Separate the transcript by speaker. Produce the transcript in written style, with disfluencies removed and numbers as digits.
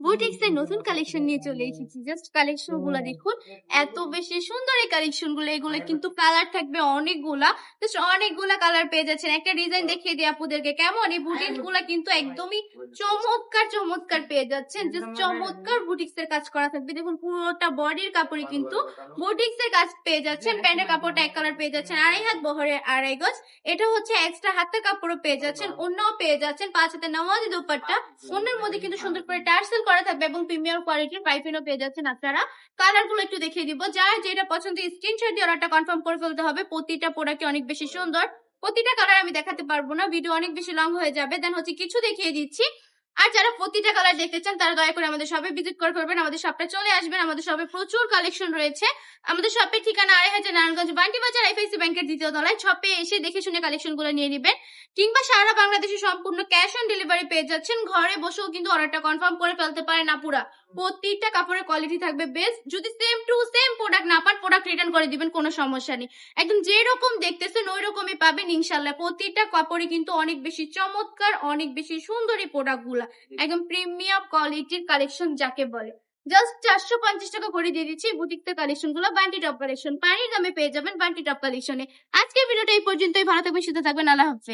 Speaker 1: Boutiques এর নতুন collection নিয়ে চলে এসেছি। জাস্ট কালেকশন গুলা দেখুন, এত বেশি সুন্দর এই কালেকশন গুলো। এগুলো কিন্তু কালার থাকবে অনেকগুলা, জাস্ট অনেকগুলা কালার পেয়ে যাচ্ছেন। একটা ডিজাইন দেখিয়ে দিই আপুদেরকে কেমন। এই বুটিক্স গুলা কিন্তু একদমই চমৎকার চমৎকার পেয়ে যাচ্ছেন। জাস্ট চমৎকার বুটিক্স এর কাজ করা থাকবে। দেখুন পুরোটা বডির কাপড়ে কিন্তু বুটিক্স এর কাজ পেয়ে যাচ্ছেন। প্যান্টের কাপড়টা এক কালার পেয়ে যাচ্ছেন, 2.5 হাত বহরে 2.5 গজ। এটা হচ্ছে এক্সট্রা হাতের কাপড়ও পেয়ে যাচ্ছেন, অন্যও পেয়ে যাচ্ছেন। 5 হাতে নামাজি দোপাট্টা, অন্যের মধ্যে কিন্তু সুন্দর করে টার্সেল করা থাকবে এবং প্রিমিয়াম কোয়ালিটির পাইপিনও পেয়ে যাচ্ছেন আপনারা। কালার গুলো একটু দেখিয়ে দিব, যার যেটা পছন্দ স্ক্রিনশট দিয়ে অর্ডারটা কনফার্ম করে ফেলতে হবে। প্রতিটা প্রোডাক্ট অনেক বেশি সুন্দর, প্রতিটা কালার আমি দেখাতে পারবো না, ভিডিও অনেক বেশি লং হয়ে যাবে। দেন হচ্ছে কিছু দেখিয়ে দিচ্ছি। আর যারা প্রতিটা কালার দেখতে চান তারা দয়া করে আমাদের শপে ভিজিট করে ফেলবেন, আমাদের শপটা চলে আসবেন। আমাদের শপে প্রচুর কালেকশন রয়েছে। আমাদের শপের ঠিকানা 2.5 নারায়ণগঞ্জ বান্টি বাজার, আইএফআইসি ব্যাংকের দ্বিতীয় তলায়। শপে এসে দেখে শুনে কালেকশন গুলো নিয়ে নিবেন, কিংবা সারা বাংলাদেশে সম্পূর্ণ ক্যাশ অন ডেলিভারি পেয়ে যাচ্ছেন। ঘরে বসেও কিন্তু অর্ডারটা কনফার্ম করে ফেলতে পারেন আপুরা। প্রতিটা কাপড়ের কোয়ালিটি থাকবে বেস্ট। যদি সেম টু সেম প্রোডাক্ট না পান, প্রোডাক্ট রিটার্ন করে দিবেন, কোনো সমস্যা নেই। একদম যেরকম দেখতেছেন ওই রকমই পাবেন ইনশাল্লাহ। প্রতিটা কাপড়ই কিন্তু অনেক বেশি চমৎকার, অনেক বেশি সুন্দর এই প্রোডাক্ট গুলা। একদম প্রিমিয়াম কোয়ালিটির কালেকশন যাকে বলে। জাস্ট 450 টাকা করে দিয়ে দিচ্ছি বুটিক্সের কালেকশন গুলো। বান্টি টপ কালেকশন পানির দামে পেয়ে যাবেন বান্টি টপ কালেকশনে। আজকের ভিডিওটা এই পর্যন্তই। ভালো থাকবেন, সুস্থ থাকবেন, আল্লাহ হাফেজ।